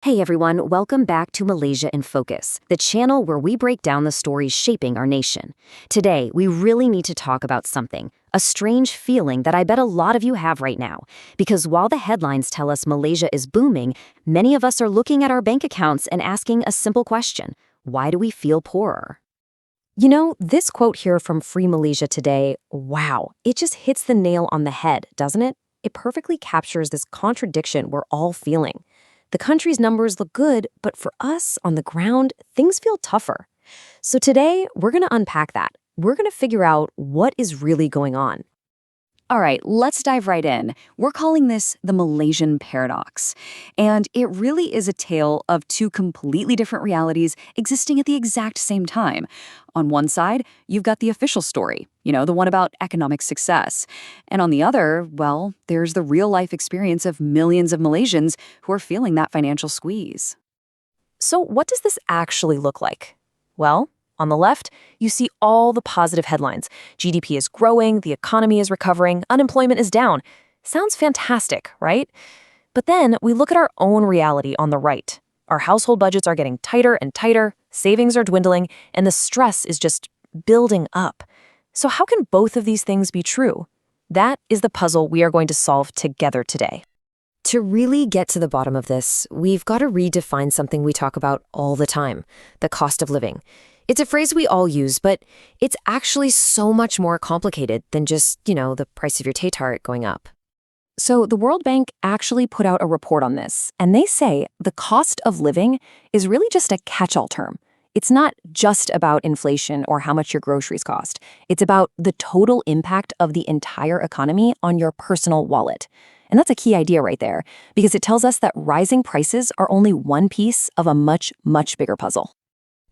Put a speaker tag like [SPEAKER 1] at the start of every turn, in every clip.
[SPEAKER 1] Hey everyone, welcome back to Malaysia in Focus, the channel where we break down the stories shaping our nation. Today, we really need to talk about something, a strange feeling that I bet a lot of you have right now. Because while the headlines tell us Malaysia is booming, many of us are looking at our bank accounts and asking a simple question: why do we feel poorer? You know, this quote here from Free Malaysia today, wow, it just hits the nail on the head, doesn't it? It perfectly captures this contradiction we're all feeling. The country's numbers look good, but for us, on the ground, things feel tougher. So today, we're going to unpack that. We're going to figure out what is really going on.
[SPEAKER 2] All right, let's dive right in. We're calling this the Malaysian paradox. And it really is a tale of two completely different realities existing at the exact same time. On one side, you've got the official story, the one about economic success. And on the other, well, there's the real-life experience of millions of Malaysians who are feeling that financial squeeze.
[SPEAKER 1] So what does this actually look like? Well, on the left, you see all the positive headlines. GDP is growing, the economy is recovering, unemployment is down. Sounds fantastic, right? But then we look at our own reality on the right. Our household budgets are getting tighter and tighter, savings are dwindling, and the stress is just building up. So how can both of these things be true? That is the puzzle we are going to solve together today. To really get to the bottom of this, we've got to redefine something we talk about all the time: the cost of living. It's a phrase we all use, but it's actually so much more complicated than just, the price of your Tay-Tart going up. So the World Bank actually put out a report on this, and they say the cost of living is really just a catch-all term. It's not just about inflation or how much your groceries cost. It's about the total impact of the entire economy on your personal wallet. And that's a key idea right there, because it tells us that rising prices are only one piece of a much, much bigger puzzle.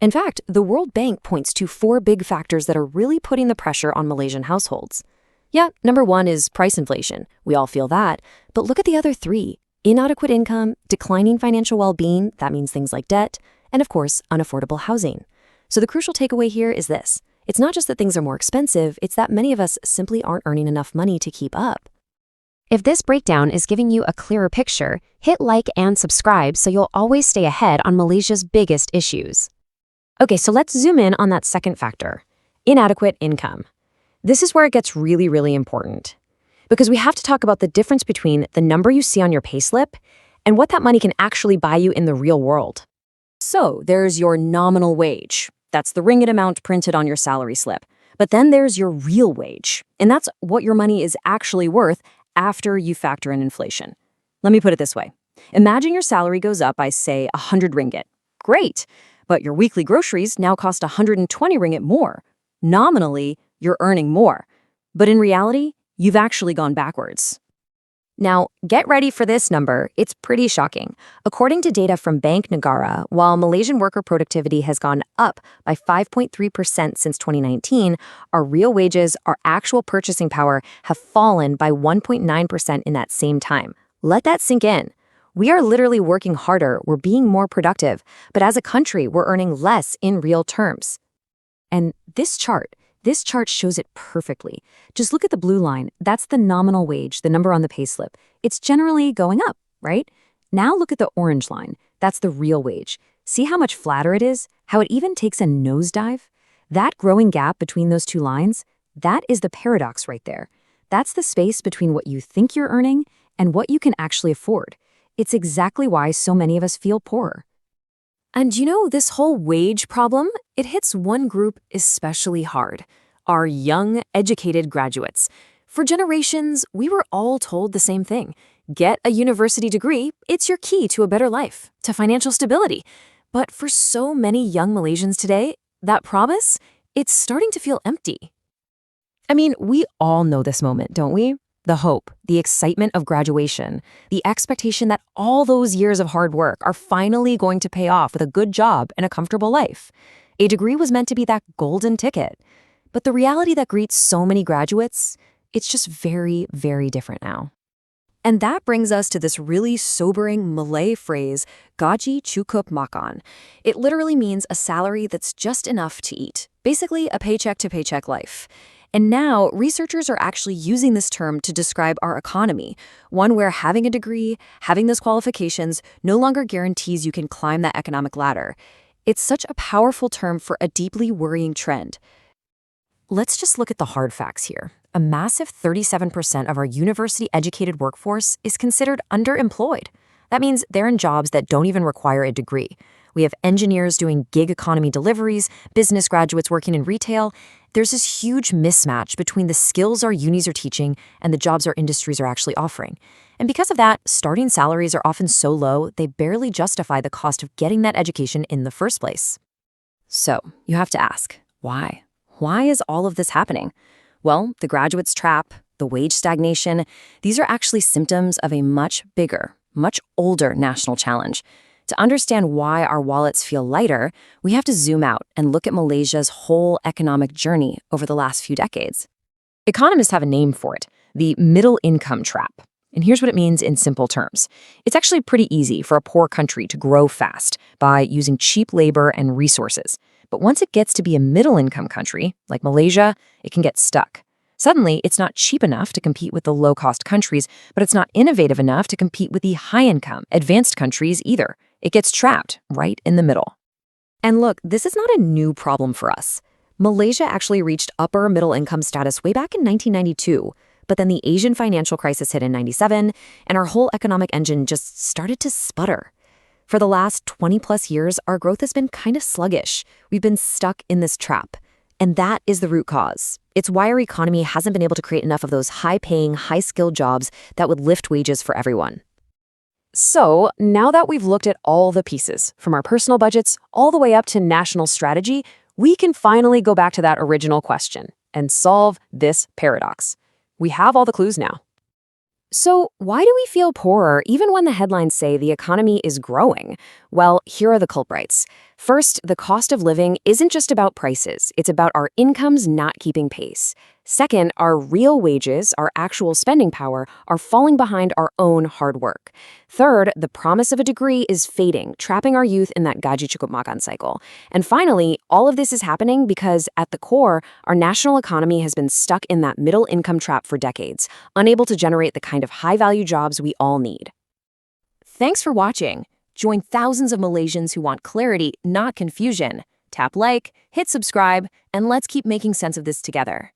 [SPEAKER 1] In fact, the World Bank points to 4 big factors that are really putting the pressure on Malaysian households. Yeah, number 1 is price inflation. We all feel that. But look at the other 3. Inadequate income, declining financial well-being, that means things like debt, and of course, unaffordable housing. So the crucial takeaway here is this: it's not just that things are more expensive, it's that many of us simply aren't earning enough money to keep up. If this breakdown is giving you a clearer picture, hit like and subscribe so you'll always stay ahead on Malaysia's biggest issues. Okay, so let's zoom in on that second factor: inadequate income. This is where it gets really, really important, because we have to talk about the difference between the number you see on your payslip and what that money can actually buy you in the real world. So there's your nominal wage. That's the ringgit amount printed on your salary slip. But then there's your real wage, and that's what your money is actually worth after you factor in inflation. Let me put it this way. Imagine your salary goes up by, say, 100 ringgit. Great. But your weekly groceries now cost 120 ringgit more. Nominally, you're earning more. But in reality, you've actually gone backwards. Now, get ready for this number. It's pretty shocking. According to data from Bank Negara, while Malaysian worker productivity has gone up by 5.3% since 2019, our real wages, our actual purchasing power, have fallen by 1.9% in that same time. Let that sink in. We are literally working harder, we're being more productive, but as a country, we're earning less in real terms. And this chart shows it perfectly. Just look at the blue line. That's the nominal wage, the number on the payslip. It's generally going up, right? Now look at the orange line. That's the real wage. See how much flatter it is? How it even takes a nosedive? That growing gap between those two lines, that is the paradox right there. That's the space between what you think you're earning and what you can actually afford. It's exactly why so many of us feel poorer. And this whole wage problem, it hits one group especially hard: our young, educated graduates. For generations, we were all told the same thing: get a university degree, it's your key to a better life, to financial stability. But for so many young Malaysians today, that promise, it's starting to feel empty. I mean, we all know this moment, don't we? The hope, the excitement of graduation, the expectation that all those years of hard work are finally going to pay off with a good job and a comfortable life. A degree was meant to be that golden ticket. But the reality that greets so many graduates, it's just very, very different now. And that brings us to this really sobering Malay phrase, gaji cukup makan. It literally means a salary that's just enough to eat. Basically, a paycheck-to-paycheck life. And now, researchers are actually using this term to describe our economy, one where having a degree, having those qualifications, no longer guarantees you can climb that economic ladder. It's such a powerful term for a deeply worrying trend. Let's just look at the hard facts here. A massive 37% of our university-educated workforce is considered underemployed. That means they're in jobs that don't even require a degree. We have engineers doing gig economy deliveries, business graduates working in retail. There's this huge mismatch between the skills our unis are teaching and the jobs our industries are actually offering. And because of that, starting salaries are often so low, they barely justify the cost of getting that education in the first place. So, you have to ask, why? Why is all of this happening? Well, the graduate's trap, the wage stagnation, these are actually symptoms of a much bigger, much older national challenge. To understand why our wallets feel lighter, we have to zoom out and look at Malaysia's whole economic journey over the last few decades. Economists have a name for it, the middle income trap. And here's what it means in simple terms. It's actually pretty easy for a poor country to grow fast by using cheap labor and resources. But once it gets to be a middle-income country, like Malaysia, it can get stuck. Suddenly, it's not cheap enough to compete with the low-cost countries, but it's not innovative enough to compete with the high-income, advanced countries either. It gets trapped right in the middle. And look, this is not a new problem for us. Malaysia actually reached upper middle-income status way back in 1992, but then the Asian financial crisis hit in 97, and our whole economic engine just started to sputter. For the last 20-plus years, our growth has been kind of sluggish. We've been stuck in this trap. And that is the root cause. It's why our economy hasn't been able to create enough of those high-paying, high-skilled jobs that would lift wages for everyone. So, now that we've looked at all the pieces, from our personal budgets all the way up to national strategy, we can finally go back to that original question and solve this paradox. We have all the clues now. So, why do we feel poorer even when the headlines say the economy is growing? Well, here are the culprits. First, the cost of living isn't just about prices. It's about our incomes not keeping pace. Second, our real wages, our actual spending power, are falling behind our own hard work. Third, the promise of a degree is fading, trapping our youth in that gaji cukup makan cycle. And finally, all of this is happening because, at the core, our national economy has been stuck in that middle-income trap for decades, unable to generate the kind of high-value jobs we all need. Thanks for watching. Join thousands of Malaysians who want clarity, not confusion. Tap like, hit subscribe, and let's keep making sense of this together.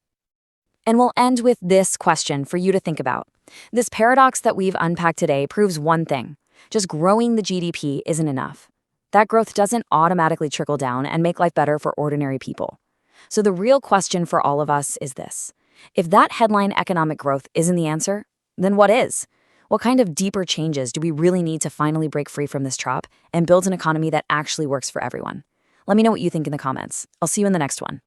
[SPEAKER 1] And we'll end with this question for you to think about. This paradox that we've unpacked today proves one thing. Just growing the GDP isn't enough. That growth doesn't automatically trickle down and make life better for ordinary people. So the real question for all of us is this. If that headline economic growth isn't the answer, then what is? What kind of deeper changes do we really need to finally break free from this trap and build an economy that actually works for everyone? Let me know what you think in the comments. I'll see you in the next one.